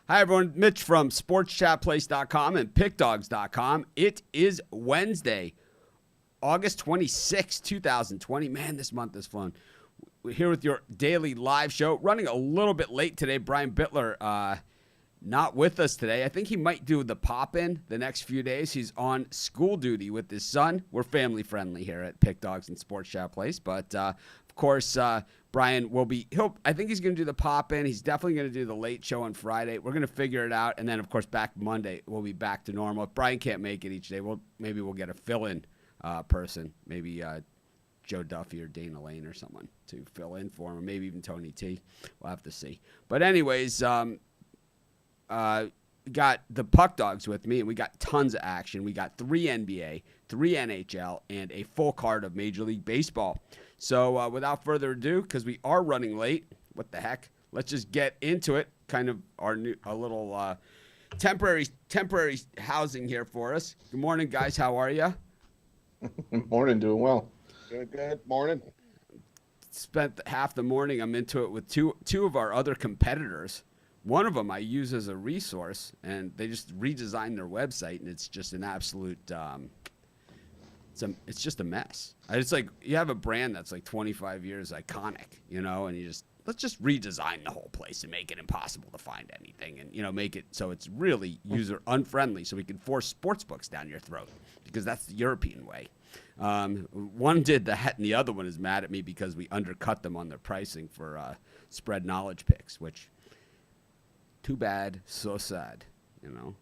Hi, everyone. Mitch from sportschatplace.com and pickdogs.com. It is Wednesday, August 26, 2020. Man, this month has flown. We're here with your daily live show. Running a little bit late today. Brian Bittler not with us today. I think he might do the pop-in the next few days. He's on school duty with his son. We're family-friendly here at Pick Dogs and Sports Chat Place. But, of course, Brian will be – I think he's going to do the pop-in. He's definitely going to do the late show on Friday. We're going to figure it out. And then, of course, back Monday, we'll be back to normal. If Brian can't make it each day, maybe we'll get a fill-in person. Maybe Joe Duffy or Dana Lane or someone to fill in for him. Or maybe even Tony T. We'll have to see. But anyways got the Puck Dogs with me, and we got tons of action. We got 3 NBA, 3 NHL, and a full card of Major League Baseball. So without further ado, because we are running late, what the heck? Let's just get into it. Kind of a little temporary housing here for us. Good morning, guys. How are you? Morning, doing well. Good. Morning. Spent half the morning. I'm into it with two of our other competitors. One of them I use as a resource, and they just redesigned their website, and it's just an absolute it's just a mess. It's like you have a brand that's like 25 years iconic, and let's just redesign the whole place and make it impossible to find anything, and make it so it's really user unfriendly, so we can force sports books down your throat, because that's the European way. One did that, and the other one is mad at me because we undercut them on their pricing for spread knowledge picks, which too bad, so sad.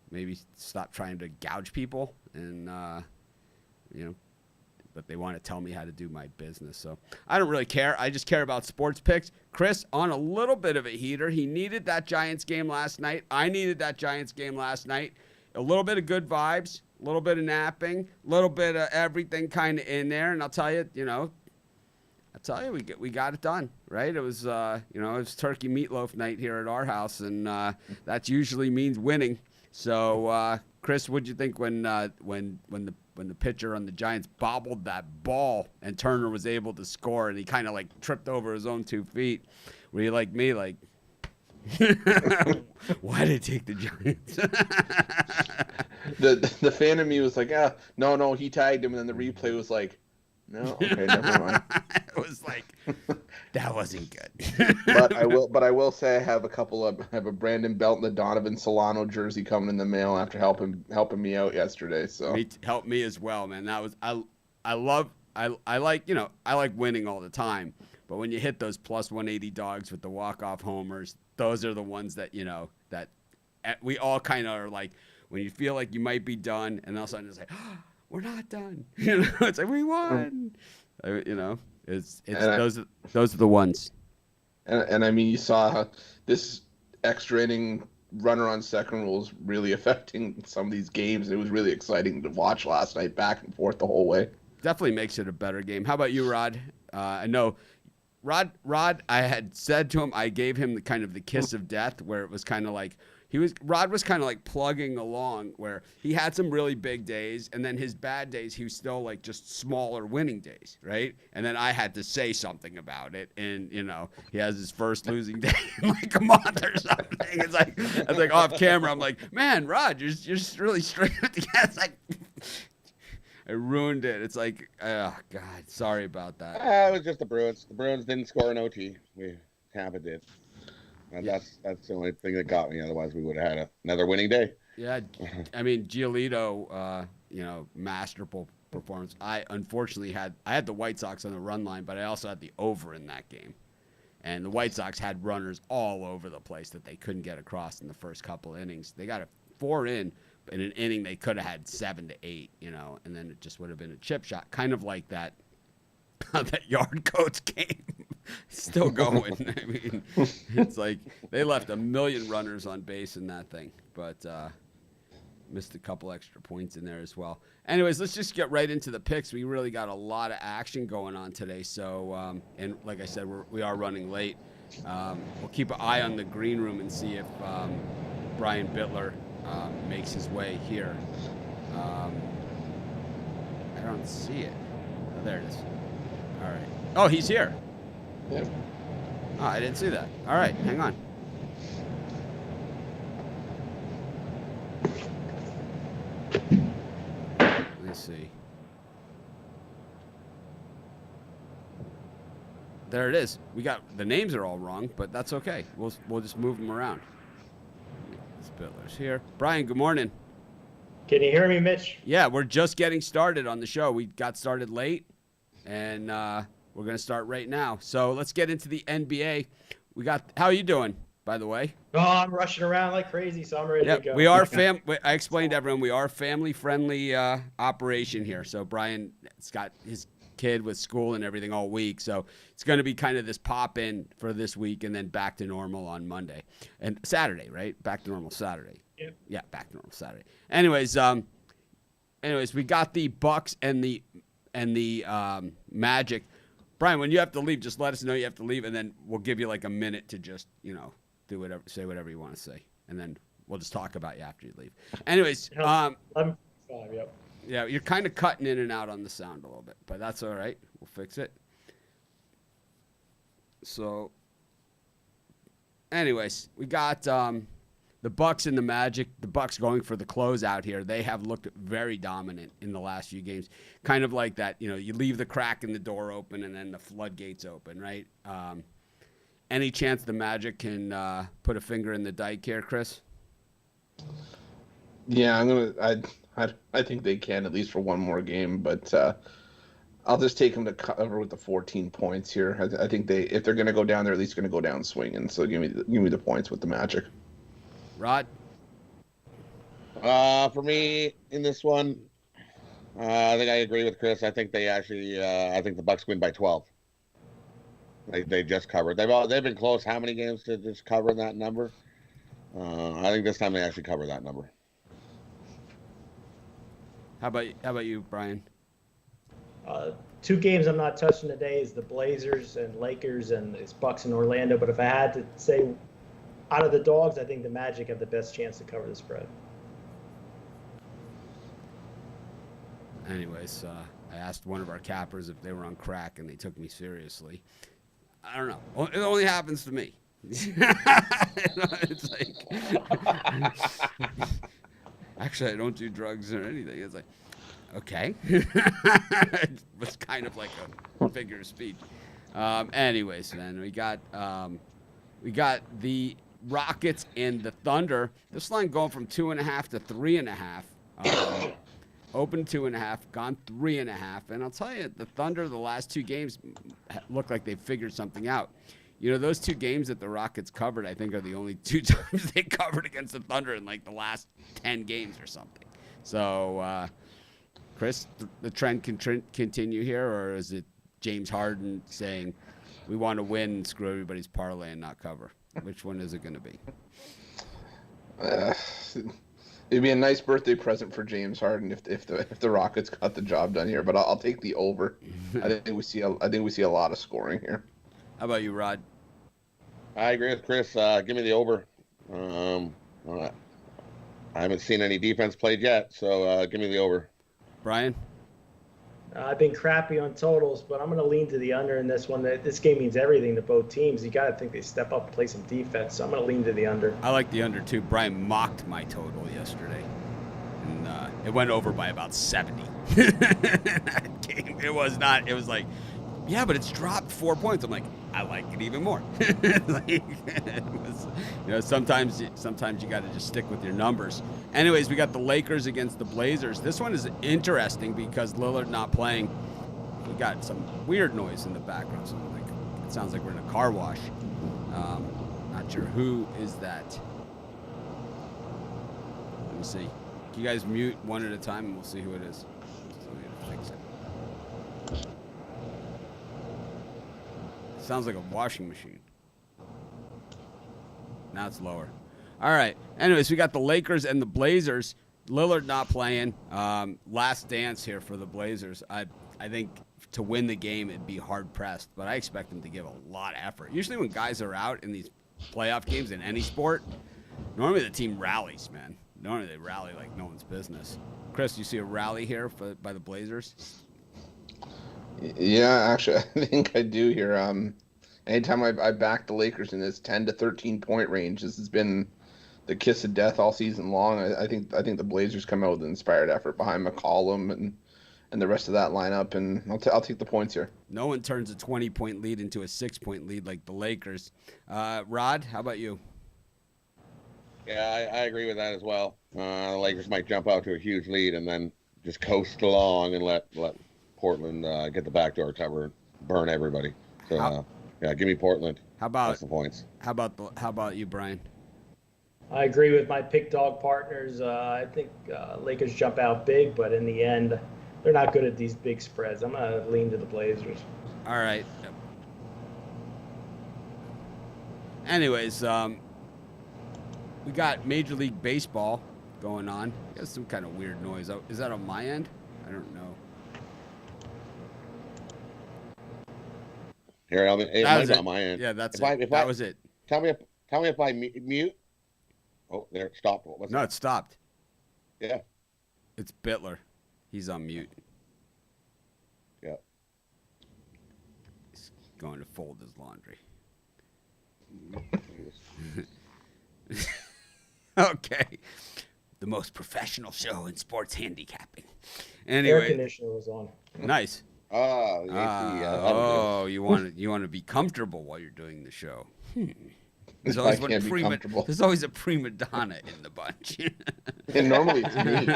Maybe stop trying to gouge people, and but they want to tell me how to do my business. So I don't really care. I just care about sports picks. Chris on a little bit of a heater. He needed that Giants game last night. I needed that Giants game last night. A little bit of good vibes, a little bit of napping, a little bit of everything kind of in there. And I'll tell you, we got it done, right? It was, it was turkey meatloaf night here at our house, and that usually means winning. So, Chris, what'd you think when the pitcher on the Giants bobbled that ball and Turner was able to score, and he kind of like tripped over his own 2 feet? Were you like me, like, why did he take the Giants? The fan of me was like, no, he tagged him, and then the replay was like, no, okay, never mind. It was like, that wasn't good. But I will say I have a Brandon Belt and the Donovan Solano jersey coming in the mail after helping me out yesterday. So helped me as well, man. That was I like winning all the time, but when you hit those plus 180 dogs with the walk-off homers, those are the ones that that we all kind of are like, when you feel like you might be done, and all of a sudden it's like, we're not done. It's like, we won. It's those are the ones. And I mean, you saw this extra inning runner on second rule is really affecting some of these games. It was really exciting to watch last night, back and forth the whole way. Definitely makes it a better game. How about you, Rod? I know Rod, I had said to him, I gave him the kiss of death, where it was kind of like, Rod was kind of like plugging along, where he had some really big days, and then his bad days, he was still like just smaller winning days, right? And then I had to say something about it, and he has his first losing day in like a month or something. It's like off camera, I'm like, man, Rod, you're just really straight with the gas. It's like, I ruined it. It's like, oh God, sorry about that. It was just the Bruins. The Bruins didn't score an OT. Tampa did. And that's the only thing that got me. Otherwise, we would have had another winning day. Yeah, I mean, Giolito, masterful performance. I unfortunately had the White Sox on the run line, but I also had the over in that game. And the White Sox had runners all over the place that they couldn't get across in the first couple innings. They got a 4 in an inning. They could have had 7 to 8, and then it just would have been a chip shot, kind of like that yard coach game. Still going. I mean, it's like they left a million runners on base in that thing, but missed a couple extra points in there as well. Anyways, let's just get right into the picks. We really got a lot of action going on today. So, and like I said, we are running late. We'll keep an eye on the green room and see if Brian Bittler makes his way here. I don't see it. Oh, there it is. All right. Oh, he's here. Yeah. Oh, I didn't see that. All right, hang on. Let's see. There it is. We got the names are all wrong, but that's okay. We'll just move them around. Spittler's here. Brian, good morning. Can you hear me, Mitch? Yeah, we're just getting started on the show. We got started late, and we're going to start right now. So let's get into the NBA. How are you doing, by the way? Oh, I'm rushing around like crazy, so I'm ready to go. We are I explained to everyone we are family-friendly operation here. So Brian's got his kid with school and everything all week, so it's going to be kind of this pop-in for this week and then back to normal on Monday and Saturday, right? Back to normal Saturday. Yep. Yeah, back to normal Saturday. Anyways, we got the Bucks and the Magic. Brian, when you have to leave, just let us know you have to leave, and then we'll give you like a minute to just say whatever you want to say, and then we'll just talk about you after you leave. Anyways, 11:05, yep. Yeah, you're kind of cutting in and out on the sound a little bit, but that's all right. We'll fix it. So, anyways, we got the Bucks and the Magic. The Bucks going for the closeout here. They have looked very dominant in the last few games. Kind of like that, you leave the crack in the door open and then the floodgates open, right? Any chance the Magic can put a finger in the dike here, Chris? Yeah, I think they can, at least for one more game, but I'll just take them to cover with the 14 points here. I think if they're going to go down, they're at least going to go down swinging. So give me the points with the Magic. Rod? For me in this one, I think I agree with Chris. I think I think the Bucks win by 12. They just covered. They've been close. How many games to just cover that number? I think this time they actually cover that number. How about you, Brian? 2 games I'm not touching today is the Blazers and Lakers, and it's Bucks and Orlando. But if I had to say, out of the dogs, I think the Magic have the best chance to cover the spread. Anyways, I asked one of our cappers if they were on crack, and they took me seriously. I don't know. It only happens to me. It's like, actually, I don't do drugs or anything. It's like, okay. It was kind of like a figure of speech. Anyways, man, we got the Rockets and the Thunder. This line going from 2.5 to 3.5. Open 2.5, gone 3.5. And I'll tell you, the Thunder, the last 2 games look like they figured something out. Those 2 games that the Rockets covered, I think, are the only 2 times they covered against the Thunder in like the last 10 games or something. So, Chris, the trend can continue here, or is it James Harden saying we want to win and screw everybody's parlay and not cover? Which one is it going to be? It'd be a nice birthday present for James Harden if the Rockets got the job done here, but I'll take the over. I think we see a lot of scoring here. How about you, Rod? I agree with Chris. Give me the over. I haven't seen any defense played yet, so give me the over. Brian? I've been crappy on totals, but I'm going to lean to the under in this one. This game means everything to both teams. You got to think they step up and play some defense, so I'm going to lean to the under. I like the under, too. Brian mocked my total yesterday, and it went over by about 70. That game, it was like, yeah, but it's dropped 4 points. I'm like, I like it even more. Sometimes you got to just stick with your numbers. Anyways, we got the Lakers against the Blazers. This one is interesting because Lillard not playing. We got some weird noise in the background. So it sounds like we're in a car wash. Not sure who is that. Let me see. Can you guys mute one at a time and we'll see who it is. So we gotta fix it. Sounds like a washing machine. Now it's lower. All right. Anyways, we got the Lakers and the Blazers. Lillard not playing. Last dance here for the Blazers. I think to win the game, it'd be hard-pressed, but I expect them to give a lot of effort. Usually when guys are out in these playoff games in any sport, normally the team rallies, man. Normally they rally like no one's business. Chris, you see a rally here by the Blazers? Yeah, actually, I think I do here. Anytime I back the Lakers in this 10 to 13 point range, this has been the kiss of death all season long. I think the Blazers come out with an inspired effort behind McCollum, and and the rest of that lineup, and I'll take the points here. No one turns a 20-point lead into a 6-point lead like the Lakers. Rod, how about you? Yeah, I agree with that as well. The Lakers might jump out to a huge lead and then just coast along and let Portland get the backdoor cover and burn everybody. So yeah, give me Portland. How about That's the points? How about you, Brian? I agree with my pick dog partners. I think Lakers jump out big, but in the end, they're not good at these big spreads. I'm going to lean to the Blazers. All right. Anyways, we got Major League Baseball going on. Got some kind of weird noise. Is that on my end? I don't know. Here, it might be on my end. Yeah, that was it. Tell me if I mute. Oh, there, it stopped. What was it? No, it stopped. Yeah. It's Bitler. He's on mute. Yeah. He's going to fold his laundry. Okay. The most professional show in sports handicapping. Anyway. Air conditioner was on. Nice. Oh, you want to be comfortable while you're doing the show. There's always, there's always a prima donna in the bunch. And normally it's me.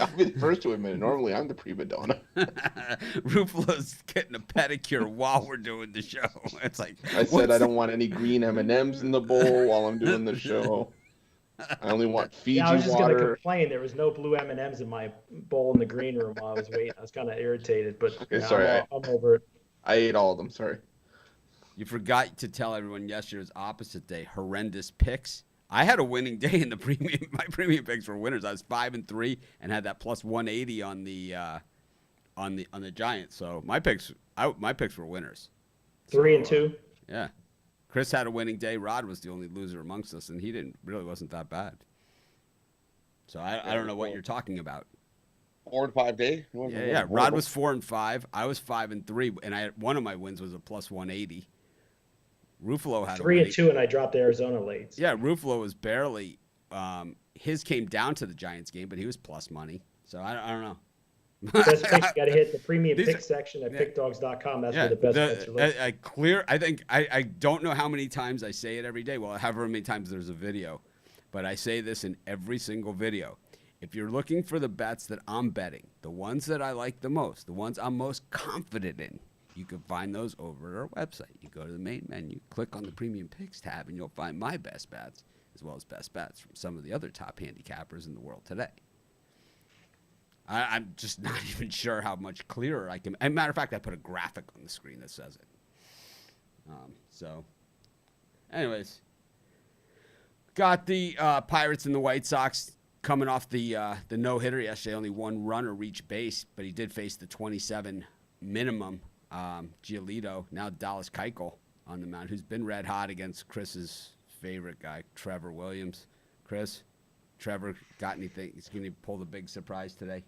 I'll be the first to admit it. Normally I'm the prima donna. Rufalo's getting a pedicure while we're doing the show. It's like I said I don't want any green M&Ms in the bowl while I'm doing the show. I only want Fiji I was just water. going to complain. There was no blue M&Ms in my bowl in the green room while I was waiting. I was kind of irritated, but Okay, sorry, I'm over it. I ate all of them. Sorry. You forgot to tell everyone yesterday was opposite day. Horrendous picks. I had a winning day in the premium. My premium picks were winners. I was 5-3 and had that plus 180 on the Giants. So my picks were winners. 3-2. Yeah. Chris had a winning day. Rod was the only loser amongst us, and he wasn't that bad. So I don't know what you're talking about. 4-5 day. Yeah. Rod was 4-5. I was 5-3, and one of my wins was a plus 180. Ruffalo had 3-2, and I dropped Arizona late. Yeah, Ruffalo was barely. His came down to the Giants game, but he was plus money. So I don't know. Best picks, you got to hit the premium pick section at pickdogs.com. That's where the best bets are listed. I don't know how many times I say it every day. Well, however many times there's a video, but I say this in every single video. If you're looking for the bets that I'm betting, the ones that I like the most, the ones I'm most confident in, you can find those over at our website. You go to the main menu, click on the Premium Picks tab, and you'll find my best bets, as well as best bets from some of the other top handicappers in the world today. I'm just not even sure how much clearer I can. As a matter of fact, I put a graphic on the screen that says it. Anyways, got the Pirates and the White Sox coming off the no-hitter yesterday. Only one runner reached base, but he did face the 27 minimum. Giolito, now Dallas Keuchel on the mound, who's been red hot against Chris's favorite guy, Trevor Williams. Chris, Trevor got anything? He's going to pull the big surprise today?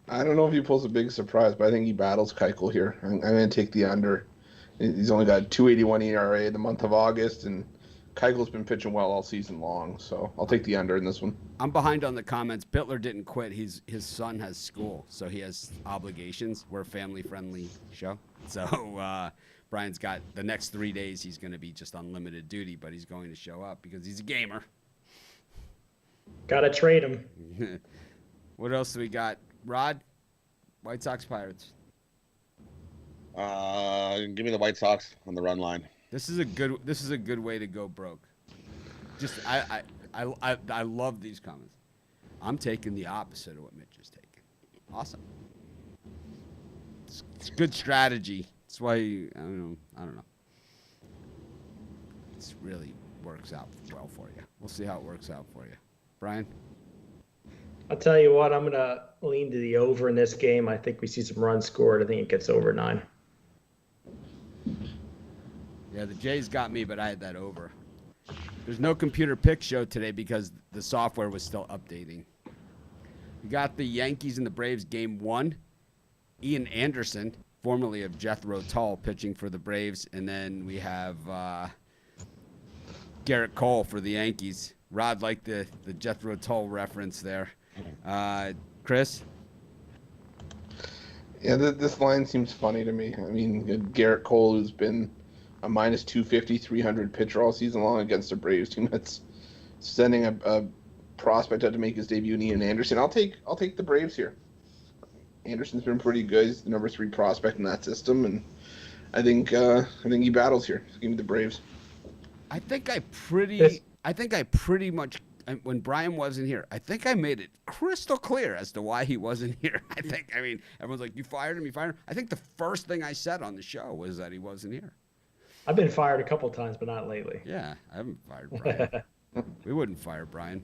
I don't know if he pulls a big surprise, but I think he battles Keuchel here. I'm going to take the under. He's only got 2.81 ERA the month of August, and Keuchel's been pitching well all season long, so I'll take the under in this one. I'm behind on the comments. Bitler didn't quit. His son has school, so he has obligations. We're a family-friendly show. So Brian's got the next 3 days he's going to be just on limited duty, but he's going to show up because he's a gamer. Got to trade him. What else do we got? Rod, White Sox Pirates. Give me the White Sox on the run line. This is a good way to go broke. Just I love these comments. I'm taking the opposite of what Mitch is taking. Awesome. It's good strategy. That's why I don't know. It really works out well for you. We'll see how it works out for you, Brian. I'll tell you what. I'm gonna lean to the over in this game. I think we see some runs scored. I think it gets over 9. Yeah, the Jays got me, but I had that over. There's no computer pick show today because the software was still updating. We got the Yankees and the Braves game 1. Ian Anderson, formerly of Jethro Tull, pitching for the Braves. And then we have Garrett Cole for the Yankees. Rod liked the Jethro Tull reference there. Chris? Yeah, this line seems funny to me. I mean, Garrett Cole, who's been a minus 250, 300 pitcher all season long against the Braves team, that's sending a prospect out to make his debut, Ian Anderson. I'll take the Braves here. Anderson's been pretty good. He's the number 3 prospect in that system, and I think he battles here. Give me the Braves. I think I pretty much, when Brian wasn't here, I think I made it crystal clear as to why he wasn't here. I mean, everyone's like, you fired him. I think the first thing I said on the show was that he wasn't here. I've been fired a couple times, but not lately. Yeah, I haven't fired Brian. We wouldn't fire Brian.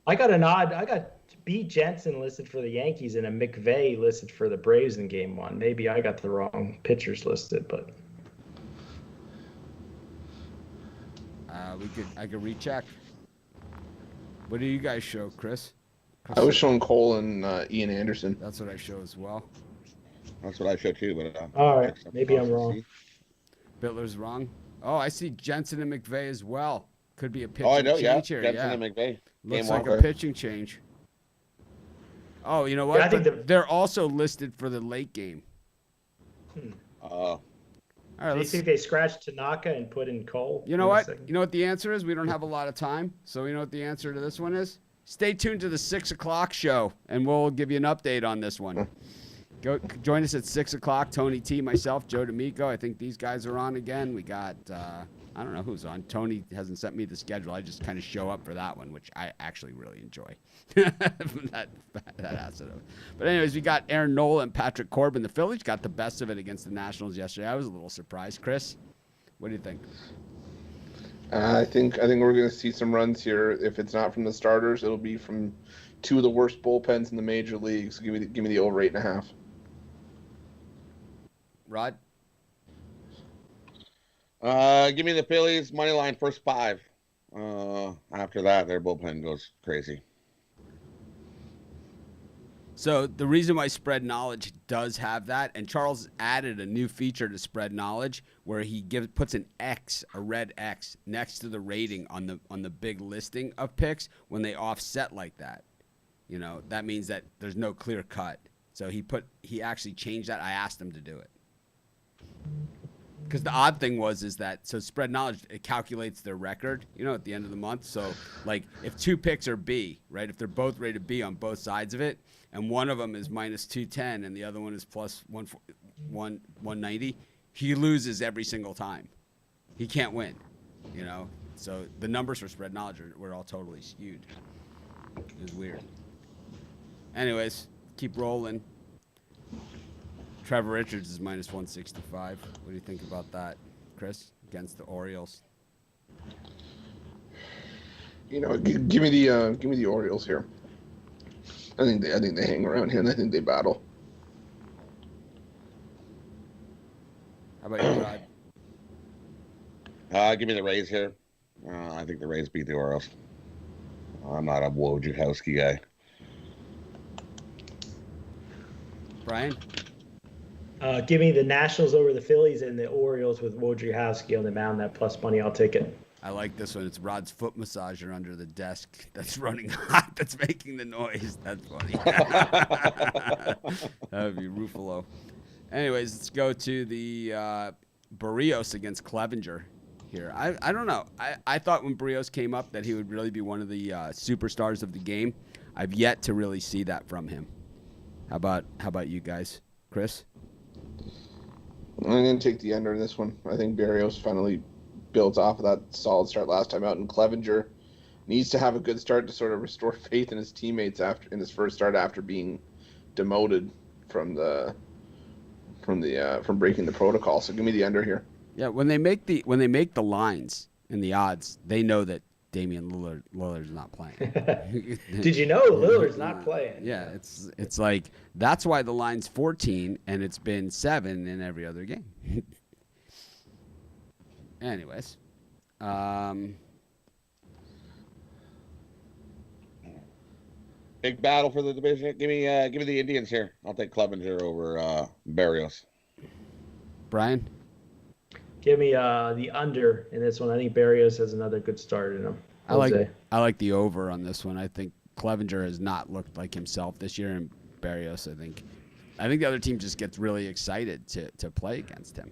I got B. Jensen listed for the Yankees and a McVay listed for the Braves in Game 1. Maybe I got the wrong pitchers listed, but I could recheck. What do you guys show, Chris? I was showing Cole and Ian Anderson. That's what I show as well. That's what I show too. But all right, maybe I'm wrong. Bitler's wrong. Oh, I see Jensen and McVay as well. Could be a pitching Oh, I know. Yeah, change here. Jensen Yeah. and McVay. Looks Game like one. a pitching change. Oh, you know what? Yeah, I think they're also listed for the late game. Uh, All right, Do you let's. think they scratched Tanaka and put in Cole? You know for a what? second? You know what the answer is? We don't have a lot of time, so you know what the answer to this one is? Stay tuned to the 6 o'clock show, and we'll give you an update on this one. Go join us at 6 o'clock. Tony T, myself, Joe D'Amico. I think these guys are on again. We got I don't know who's on. Tony hasn't sent me the schedule. I just kind of show up for that one, which I actually really enjoy. that asset of it. But anyways, we got Aaron Nola and Patrick Corbin. The Phillies got the best of it against the Nationals yesterday. I was a little surprised. Chris, what do you think? I think we're going to see some runs here. If it's not from the starters, it'll be from 2 of the worst bullpens in the major leagues. Give me the over 8.5. Rod? give me the Phillies money line first 5. After that, their bullpen goes crazy. So the reason why Spread Knowledge does have that, and Charles added a new feature to Spread Knowledge where he puts an X, a red X, next to the rating on the big listing of picks when they offset like that. You know, that means that there's no clear cut. So he actually changed that. I asked him to do it. Because the odd thing is that Spread Knowledge, it calculates their record, you know, at the end of the month. So like if 2 picks are B, right? If they're both rated B on both sides of it, and one of them is minus 210 and the other one is plus 190, he loses every single time. He can't win, you know. So the numbers for Spread Knowledge were all totally skewed. It was weird. Anyways, keep rolling. Trevor Richards is minus 165. What do you think about that, Chris, against the Orioles? You know, give me the Orioles here. I think they hang around here, and I think they battle. How about you, Rod? Give me the Rays here. I think the Rays beat the Orioles. I'm not a Wojciechowski guy. Brian? Give me the Nationals over the Phillies and the Orioles with Wojciechowski on the mound. That plus money, I'll take it. I like this one. It's Rod's foot massager under the desk that's running hot, that's making the noise. That's funny. That would be Ruffalo. Anyways, let's go to the Barrios against Clevenger here. I don't know. I thought when Barrios came up that he would really be one of the superstars of the game. I've yet to really see that from him. How about you guys? Chris? I'm going to take the under in this one. I think Barrios finally builds off of that solid start last time out, and Clevenger needs to have a good start to sort of restore faith in his teammates in his first start after being demoted from breaking the protocol. So give me the under here. Yeah, when they make the lines and the odds, they know that Damian Lillard's not playing. Did you know Lillard's not playing? Yeah, it's like that's why the line's 14 and it's been 7 in every other game. Anyways, Big battle for the division. Give me the Indians here. I'll take Clevenger over Barrios. Brian? Give me the under in this one. I think Barrios has another good start in him. I like the over on this one. I think Clevenger has not looked like himself this year, and Barrios, I think, I think the other team just gets really excited to play against him.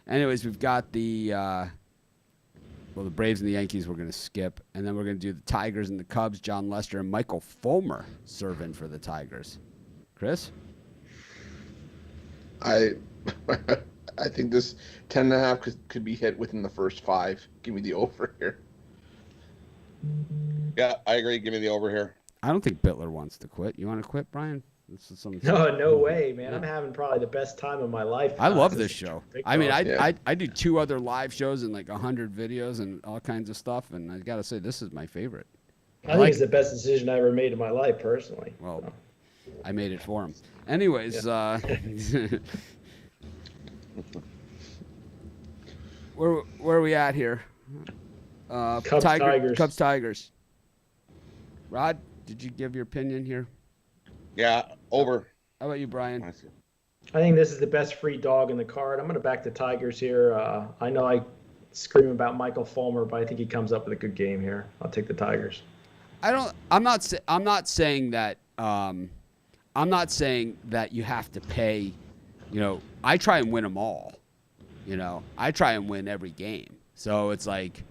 Anyways, we've got the Braves and the Yankees we're going to skip, and then we're going to do the Tigers and the Cubs. John Lester and Michael Fulmer serve in for the Tigers. Chris? I think this 10.5 could be hit within the first 5. Give me the over here. Yeah, I agree. Give me the over here. I don't think Bitler wants to quit. You want to quit, Brian? This is something. No way, man. Yeah. I'm having probably the best time of my life. I love this show. I mean, Yeah. I do 2 other live shows and like 100 videos and all kinds of stuff, and I got to say, this is my favorite. I think it's the best decision I ever made in my life, personally. Well, I made it for him. Anyways, where are we at here? Tigers. Cubs, Tigers. Rod, did you give your opinion here? Yeah, over. How about you, Brian? I think this is the best free dog in the card. I'm going to back the Tigers here. I know I scream about Michael Fulmer, but I think he comes up with a good game here. I'll take the Tigers. I'm not saying that. I'm not saying that you have to pay. You know, I try and win them all. You know, I try and win every game. So it's like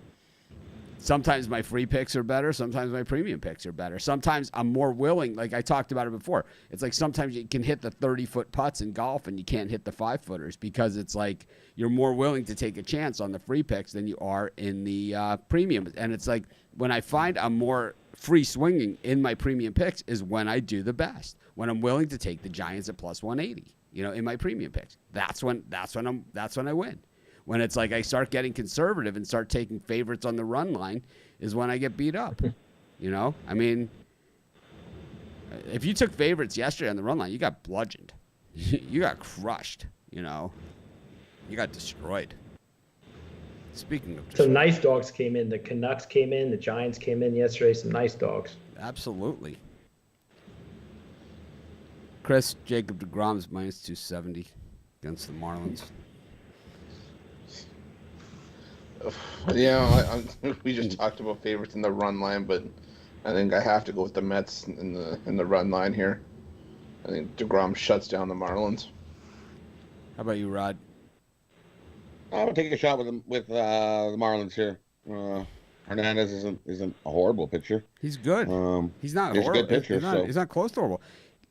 sometimes my free picks are better. Sometimes my premium picks are better. Sometimes I'm more willing. Like I talked about it before. It's like sometimes you can hit the 30-foot putts in golf and you can't hit the 5-footers because it's like you're more willing to take a chance on the free picks than you are in the premium. And it's like when I find I'm more free swinging in my premium picks is when I do the best. When I'm willing to take the Giants at plus 180, you know, in my premium picks. That's when I win. When it's like I start getting conservative and start taking favorites on the run line is when I get beat up. You know? I mean, if you took favorites yesterday on the run line, you got bludgeoned. You got crushed, you know? You got destroyed. Speaking of destroyed. Some nice dogs came in. The Canucks came in. The Giants came in yesterday. Some nice dogs. Absolutely. Chris, Jacob deGrom's minus 270 against the Marlins. Yeah, we just talked about favorites in the run line, but I think I have to go with the Mets in the run line here. I think DeGrom shuts down the Marlins. How about you, Rod? I would take a shot with the Marlins here. Hernandez isn't a horrible pitcher. He's good. He's not he's horrible. a good pitcher. He's not close to horrible.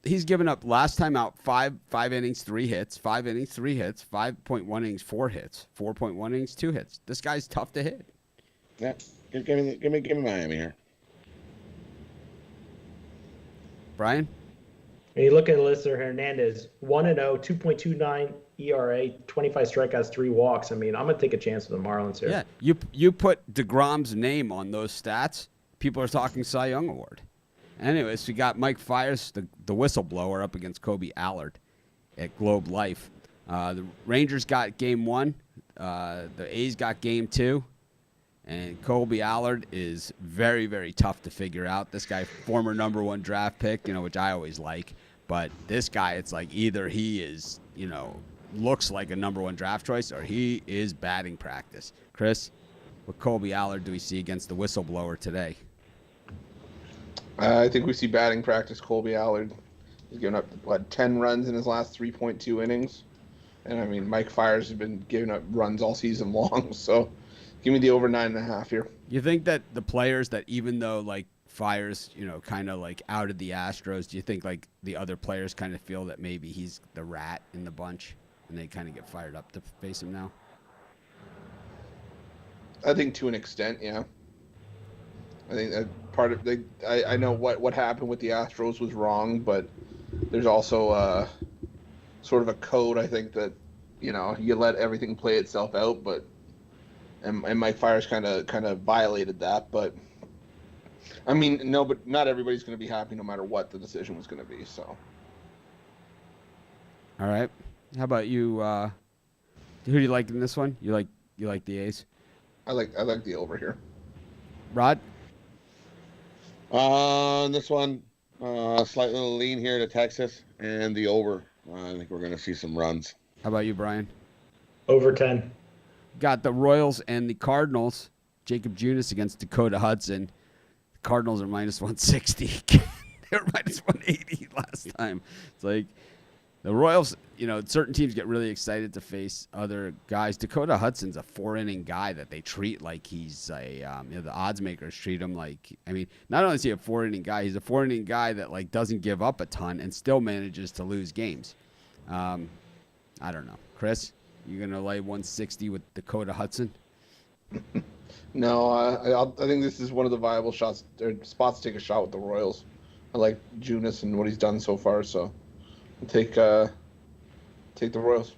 He's given up last time out five innings, 3 hits, 5 innings, 3 hits, 5.1 innings, 4 hits, 4.1 innings, 2 hits. This guy's tough to hit. Yeah, give me Miami here. Brian? When you look at Lister Hernandez, 1-0, 2.29 ERA, 25 strikeouts, 3 walks. I mean, I'm going to take a chance with the Marlins here. Yeah, you put DeGrom's name on those stats, people are talking Cy Young Award. Anyways, we got Mike Fiers, the whistleblower, up against Kobe Allard at Globe Life. The Rangers got game 1. The A's got game 2. And Kobe Allard is very, very tough to figure out. This guy, former number 1 draft pick, you know, which I always like. But this guy, it's like either he is, you know, looks like a number 1 draft choice or he is batting practice. Chris, what Kobe Allard do we see against the whistleblower today? I think we see batting practice Colby Allard. He's given up, 10 runs in his last 3.2 innings. And, I mean, Mike Fiers has been giving up runs all season long. So, give me the over 9.5 here. You think that the players that even though, like, Fiers, you know, kind of, like, outed the Astros, do you think, like, the other players kind of feel that maybe he's the rat in the bunch and they kind of get fired up to face him now? I think to an extent, yeah. I think that part of I know what happened with the Astros was wrong, but there's also sort of a code. I think that, you know, you let everything play itself out, but and Mike Fiers kind of violated that. But I mean, no, but not everybody's going to be happy no matter what the decision was going to be. So. All right. How about you? Who do you like in this one? You like the A's? I like the over here. Rod? This one, slight little lean here to Texas and the over. I think we're going to see some runs. How about you, Brian? Over 10. Got the Royals and the Cardinals. Jacob Junis against Dakota Hudson. The Cardinals are minus 160. They were minus 180 last time. It's like, The Royals, certain teams get really excited to face other guys. Dakota Hudson's a 4-inning guy that they treat like he's the odds makers treat him like. I mean, not only is he a 4-inning guy, he's a 4-inning guy that like doesn't give up a ton and still manages to lose games. I don't know, Chris, you gonna lay 160 with Dakota Hudson? No, I think this is one of the viable spots to take a shot with the Royals. I like Junis and what he's done so far, so I'll take the Royals.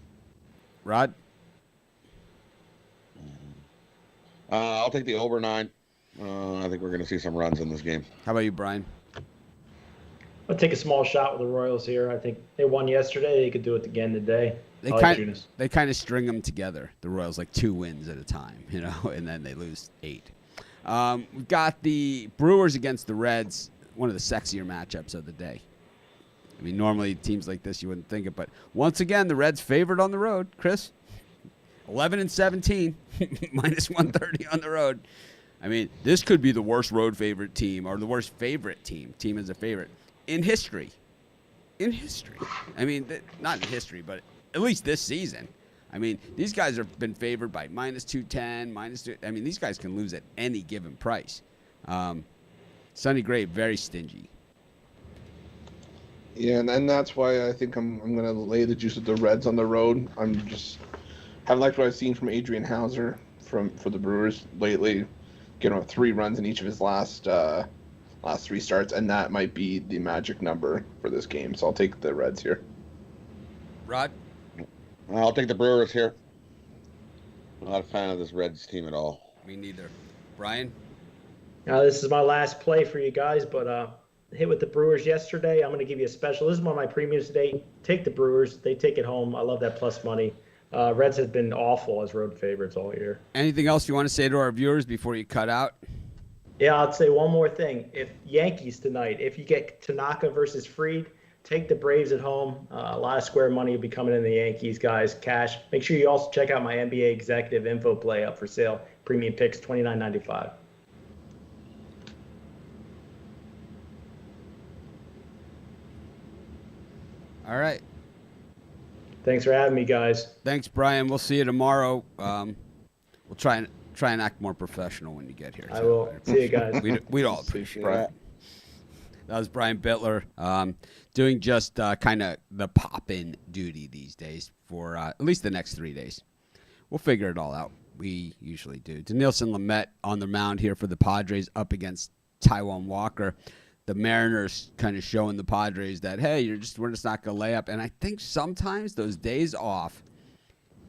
Rod? I'll take the over 9. I think we're going to see some runs in this game. How about you, Brian? I'll take a small shot with the Royals here. I think they won yesterday. They could do it again today. They kind of string them together, the Royals, like 2 wins at a time, and then they lose 8. We've got the Brewers against the Reds, one of the sexier matchups of the day. I mean, normally teams like this you wouldn't think it, but once again, the Reds favored on the road. Chris, 11-17, minus 130 on the road. I mean, this could be the worst road favorite team or the worst favorite team as a favorite in history. In history. I mean, not in history, but at least this season. I mean, these guys have been favored by minus 210, minus 2. I mean, these guys can lose at any given price. Sonny Gray, very stingy. Yeah, and that's why I think I'm going to lay the juice with the Reds on the road. I liked what I've seen from Adrian Hauser for the Brewers lately. Getting 3 runs in each of his last 3 starts, and that might be the magic number for this game. So I'll take the Reds here. Rod? I'll take the Brewers here. I'm not a fan of this Reds team at all. Me neither. Brian? This is my last play for you guys, but hit with the Brewers yesterday. I'm going to give you a special. This is one of my premiums today. Take the Brewers. They take it home. I love that plus money. Reds have been awful as road favorites all year. Anything else you want to say to our viewers before you cut out? Yeah, I'd say one more thing. If Yankees tonight, if you get Tanaka versus Fried, take the Braves at home. A lot of square money will be coming in the Yankees, guys. Cash. Make sure you also check out my NBA executive info play up for sale. Premium picks, $29.95. All right. Thanks for having me, guys. Thanks, Brian. We'll see you tomorrow. We'll try and act more professional when you get here. I will. See you guys. We'd all appreciate it. That was Brian Bittler doing just kind of the pop-in duty these days for at least the next 3 days. We'll figure it all out. We usually do. Denilson Lamet on the mound here for the Padres up against Taijuan Walker. The Mariners kind of showing the Padres that, hey, we're just not going to lay up. And I think sometimes those days off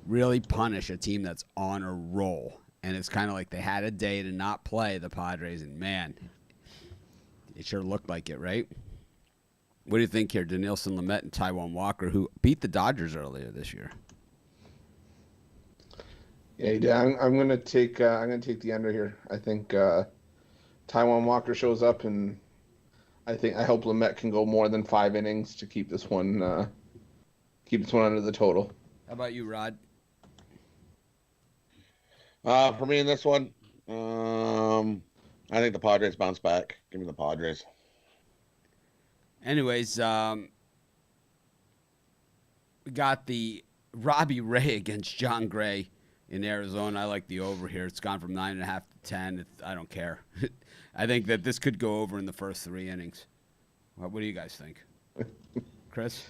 really punish a team that's on a roll. And it's kind of like they had a day to not play the Padres, and, man, it sure looked like it, right? What do you think here, Denilson Lamet and Taijuan Walker, who beat the Dodgers earlier this year? Yeah, I'm gonna take the under here. I think Taijuan Walker shows up, and I hope Lamet can go more than 5 innings to keep this one under the total. How about you, Rod? For me in this one, I think the Padres bounce back. Give me the Padres. Anyways, we got the Robbie Ray against John Gray in Arizona. I like the over here. It's gone from 9.5 to 10. I don't care. I think that this could go over in the first 3 innings. What do you guys think? Chris?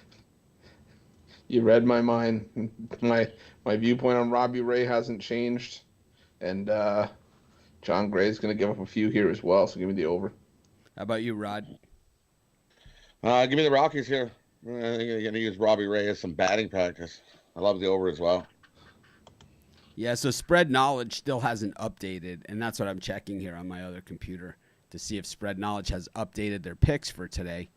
You read my mind. My viewpoint on Robbie Ray hasn't changed. And John Gray's going to give up a few here as well, so give me the over. How about you, Rod? Give me the Rockies here. I think you're going to use Robbie Ray as some batting practice. I love the over as well. Yeah, so Spread Knowledge still hasn't updated, and that's what I'm checking here on my other computer to see if Spread Knowledge has updated their picks for today,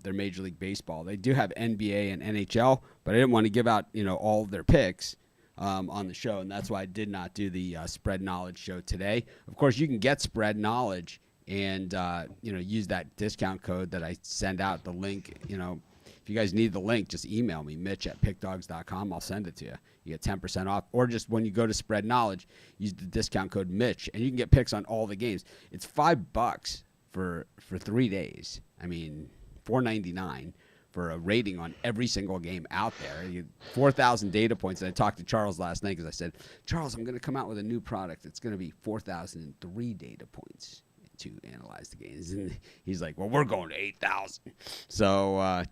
their Major League Baseball. They do have NBA and NHL, but I didn't want to give out all of their picks on the show, and that's why I did not do the Spread Knowledge show today. Of course, you can get Spread Knowledge and use that discount code that I send out, the link. If you guys need the link, just email me, Mitch@pickdogs.com. I'll send it to you. You get 10% off. Or just when you go to Spread Knowledge, use the discount code Mitch, and you can get picks on all the games. It's $5 for 3 days. I mean, $4.99 for a rating on every single game out there. 4,000 data points. And I talked to Charles last night because I said, Charles, I'm going to come out with a new product. It's going to be 4,003 data points to analyze the games. And he's like, well, we're going to 8,000. So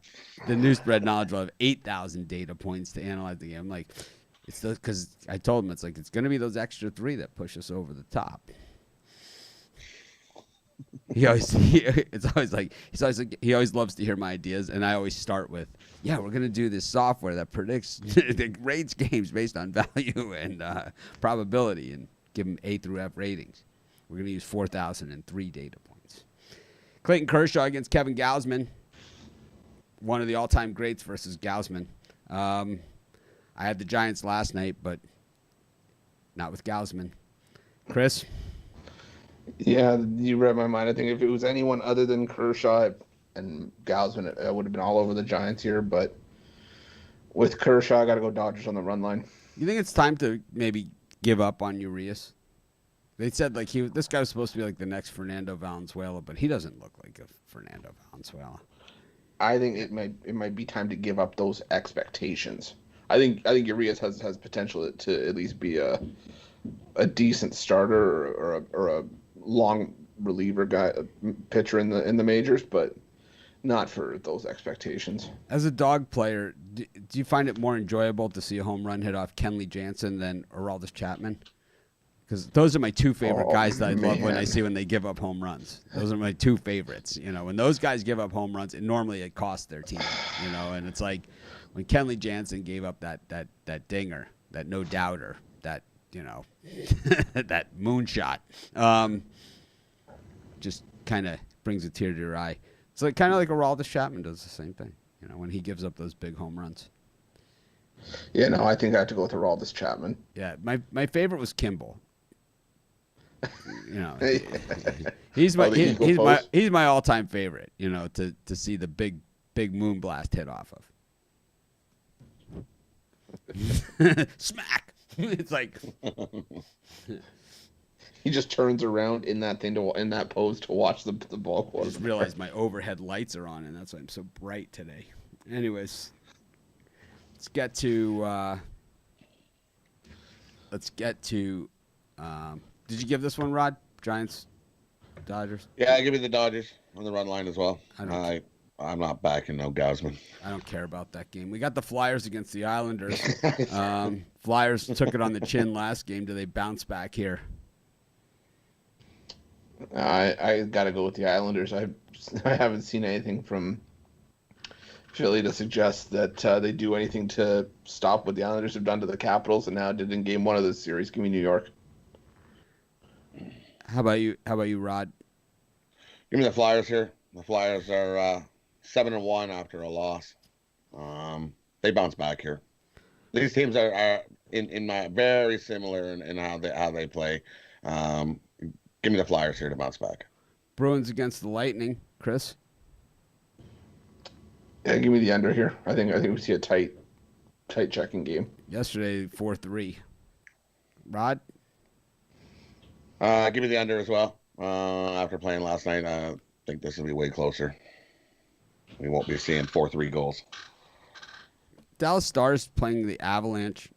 the new spread knowledge will have 8,000 data points to analyze the game. I'm like, it's because I told him it's going to be those extra 3 that push us over the top. He always loves to hear my ideas, and I always start with, yeah, we're gonna do this software that predicts that rates games based on value and probability, and give them A through F ratings. We're gonna use 4,003 data points. Clayton Kershaw against Kevin Gausman, one of the all-time greats versus Gausman. I had the Giants last night, but not with Gausman. Chris? Yeah, you read my mind. I think if it was anyone other than Kershaw and Gausman, I would have been all over the Giants here. But with Kershaw, I got to go Dodgers on the run line. You think it's time to maybe give up on Urias? They said this guy was supposed to be like the next Fernando Valenzuela, but he doesn't look like a Fernando Valenzuela. I think it might be time to give up those expectations. I think Urias has potential to at least be a decent starter or a long reliever pitcher in the majors, but not for those expectations. As a dog player, do you find it more enjoyable to see a home run hit off Kenley Jansen than Aroldis Chapman? Because those are my 2 favorite guys that I love when they give up home runs. Those are my 2 favorites. When those guys give up home runs, normally it costs their team. And it's like when Kenley Jansen gave up that dinger, that no doubter, that that moonshot, just kind of brings a tear to your eye. It's kind of like Aroldis Chapman does the same thing, when he gives up those big home runs. Yeah, no, I think I have to go with Aroldis Chapman. Yeah, my favorite was Kimball. He's my all-time favorite. To see the big moon blast hit off of. Smack. It's like he just turns around in that pose to watch the ball go. I just realized my overhead lights are on, and that's why I'm so bright today. Anyways, let's get to. Did you give this one, Rod? Giants, Dodgers. Yeah, I give you the Dodgers on the run line as well. I'm not backing no Gausman. I don't care about that game. We got the Flyers against the Islanders. Flyers took it on the chin last game. Do they bounce back here? I got to go with the Islanders. I haven't seen anything from Philly to suggest that they do anything to stop what the Islanders have done to the Capitals and now did in Game 1 of this series. Give me New York. How about you, Rod? Give me the Flyers here. The Flyers are 7-1 after a loss. They bounce back here. These teams are in my very similar in how they play. Give me the Flyers here to bounce back. Bruins against the Lightning, Chris. Yeah, give me the under here. I think we see a tight checking game. Yesterday, 4-3. Rod. Give me the under as well. After playing last night, I think this will be way closer. We won't be seeing 4-3 goals. Dallas Stars playing the Avalanche,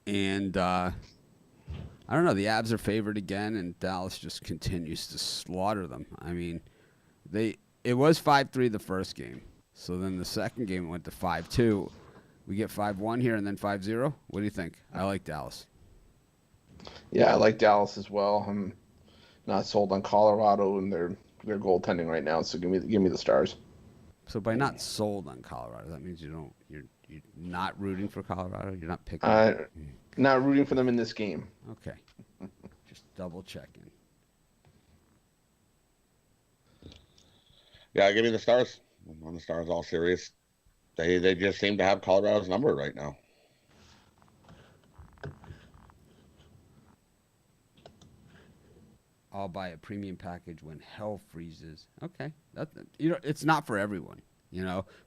and I don't know. The Avs are favored again, and Dallas just continues to slaughter them. I mean, it was 5-3 the first game, so then the second game went to 5-2. We get 5-1 here and then 5-0. What do you think? I like Dallas. Yeah, I like Dallas as well. I'm not sold on Colorado and their goaltending right now, so give me the Stars. So by not sold on Colorado, that means you're not rooting for Colorado. You're not picking. Not rooting for them in this game. Okay, just double checking. Yeah, give me the Stars. On the Stars, all serious. They just seem to have Colorado's number right now. I'll buy a premium package when hell freezes. Okay, it's not for everyone.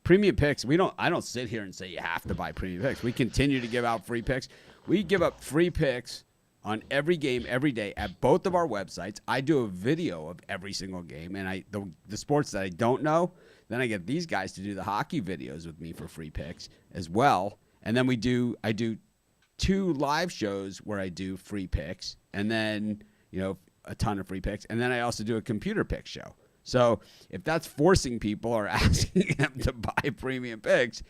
Premium picks. I don't sit here and say you have to buy premium picks. We continue to give out free picks. We give up free picks on every game every day at both of our websites. I do a video of every single game, and the sports that I don't know, then I get these guys to do the hockey videos with me for free picks as well. And then I do 2 live shows where I do free picks, and then a ton of free picks, and then I also do a computer pick show. So if that's forcing people or asking them to buy premium picks,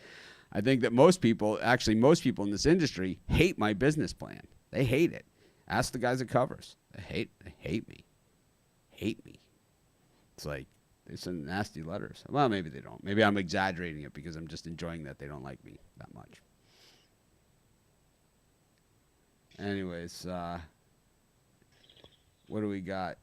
I think that most people in this industry hate my business plan. They hate it. Ask the guys at Covers. They hate me. Hate me. It's like they send nasty letters. Well, maybe they don't. Maybe I'm exaggerating it because I'm just enjoying that they don't like me that much. Anyways, what do we got?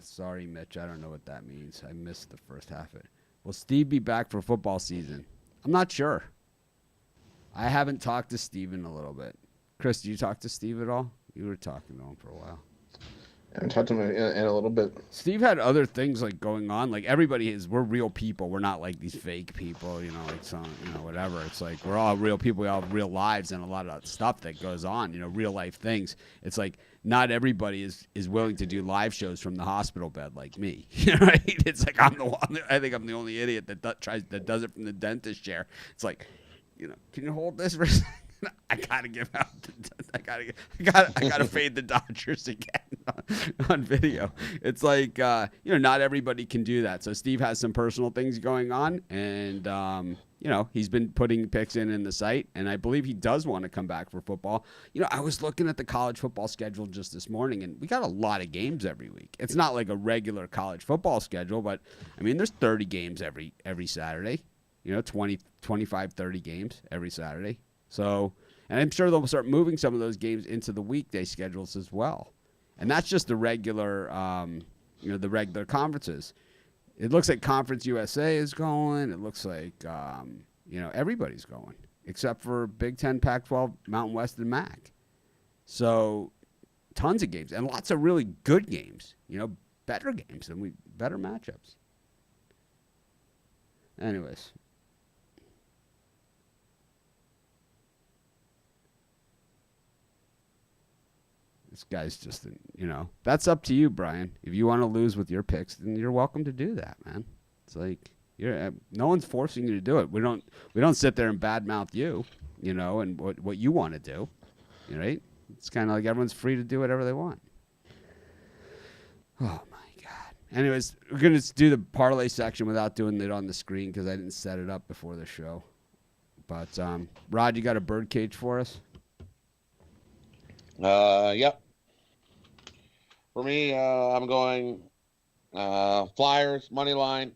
Sorry, Mitch. I don't know what that means. I missed the first half of it. Will Steve be back for football season? I'm not sure. I haven't talked to Steve in a little bit. Chris, did you talk to Steve at all? You were talking to him for a while. I haven't talked to him in a little bit. Steve had other things like going on. Like everybody is, we're real people. We're not like these fake people, like some, whatever. It's like we're all real people. We all have real lives and a lot of stuff that goes on, real life things. It's like not everybody is willing to do live shows from the hospital bed like me. Right? It's like I'm the one. I think I'm the only idiot that does it from the dentist chair. It's like, can you hold this for a second? I gotta give out. I gotta fade the Dodgers again on video. It's like not everybody can do that. So Steve has some personal things going on, and he's been putting picks in the site, and I believe he does want to come back for football. I was looking at the college football schedule just this morning, and we got a lot of games every week. It's not like a regular college football schedule, but I mean, there's 30 games every Saturday. 20, 25, 30 games every Saturday. So, and I'm sure they'll start moving some of those games into the weekday schedules as well. And that's just the regular, the regular conferences. It looks like Conference USA is going. It looks like, everybody's going except for Big Ten, Pac-12, Mountain West, and MAC. So, tons of games and lots of really good games. Better games and better matchups. Anyways. This guy's just, that's up to you, Brian. If you want to lose with your picks, then you're welcome to do that, man. It's like no one's forcing you to do it. We don't sit there and badmouth you, and what you want to do, right? It's kind of like everyone's free to do whatever they want. Oh my God. Anyways, we're gonna do the parlay section without doing it on the screen because I didn't set it up before the show. But Rod, you got a birdcage for us? Yep. For me, I'm going Flyers money line,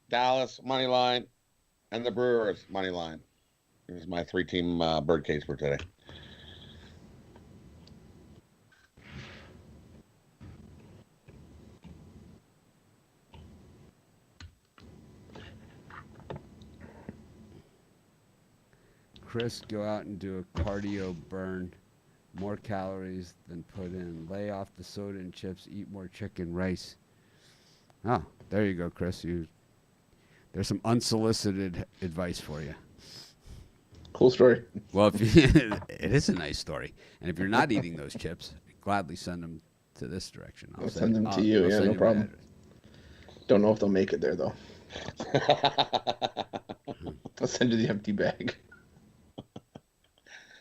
Dallas money line, and the Brewers money line. This is my 3-team birdcage for today. Chris, go out and do a cardio burn. More calories than put in. Lay off the soda and chips. Eat more chicken, rice. Oh, there you go, Chris. There's some unsolicited advice for you. Cool story. Well, it is a nice story. And if you're not eating those chips, gladly send them to this direction. I'll send them to you. Yeah, no problem. Don't know if they'll make it there, though. I'll send you the empty bag.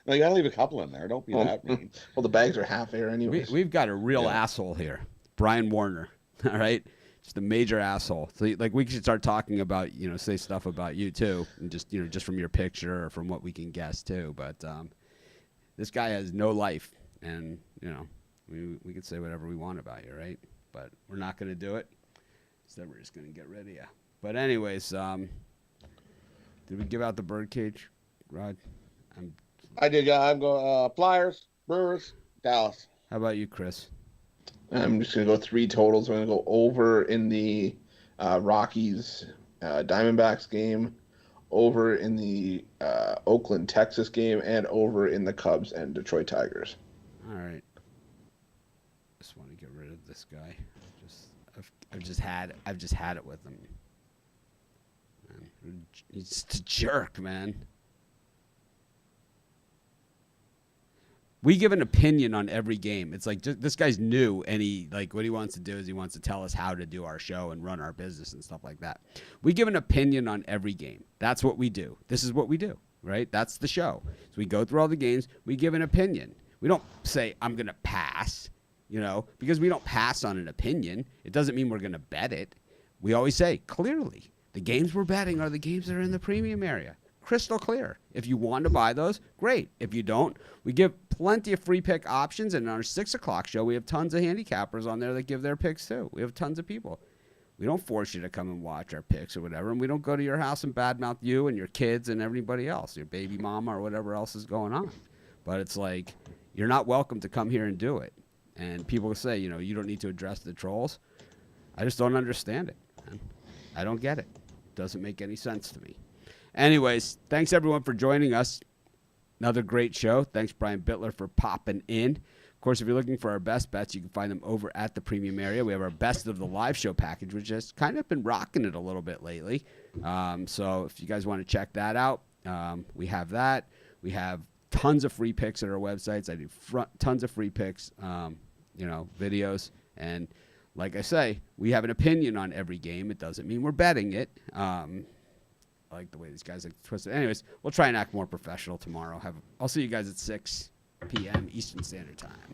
No, you gotta leave a couple in there. Don't be that mean. Well, the bags are half air anyway. We've got a real asshole here, Brian Warner. All right, just a major asshole. So, like, we should start talking about, say stuff about you too, and just just from your picture or from what we can guess too. But this guy has no life, and we could say whatever we want about you, right? But we're not going to do it. Instead, we're just going to get rid of you. But anyways, did we give out the birdcage, Rod? I did. I'm going Flyers, Brewers, Dallas. How about you, Chris? I'm just going to go 3 totals. I'm going to go over in the Rockies Diamondbacks game, over in the Oakland Texas game, and over in the Cubs and Detroit Tigers. All right. Just want to get rid of this guy. I've just had it with him. Man, he's just a jerk, man. We give an opinion on every game. It's like this guy's new, and what he wants to do is he wants to tell us how to do our show and run our business and stuff like that. We give an opinion on every game. That's what we do. This is what we do, right? That's the show. So we go through all the games. We give an opinion. We don't say, I'm going to pass, because we don't pass on an opinion. It doesn't mean we're going to bet it. We always say, clearly, the games we're betting are the games that are in the premium area. Crystal clear. If you want to buy those, great. If you don't, we give plenty of free pick options. And in our 6 o'clock show, we have tons of handicappers on there that give their picks too. We have tons of people. We don't force you to come and watch our picks or whatever. And we don't go to your house and badmouth you and your kids and everybody else, your baby mama or whatever else is going on. But it's like, you're not welcome to come here and do it. And people say, you don't need to address the trolls. I just don't understand it, man. I don't get it. It doesn't make any sense to me. Anyways, thanks everyone for joining us. Another great show. Thanks, Brian Bittler, for popping in. Of course, if you're looking for our best bets, you can find them over at the premium area. We have our best of the live show package, which has kind of been rocking it a little bit lately. So if you guys want to check that out, we have that. We have tons of free picks at our websites. I do tons of free picks, videos. And like I say, we have an opinion on every game. It doesn't mean we're betting it. I like the way these guys like to twist it. Anyways, we'll try and act more professional tomorrow. I'll see you guys at 6 p.m. Eastern Standard Time.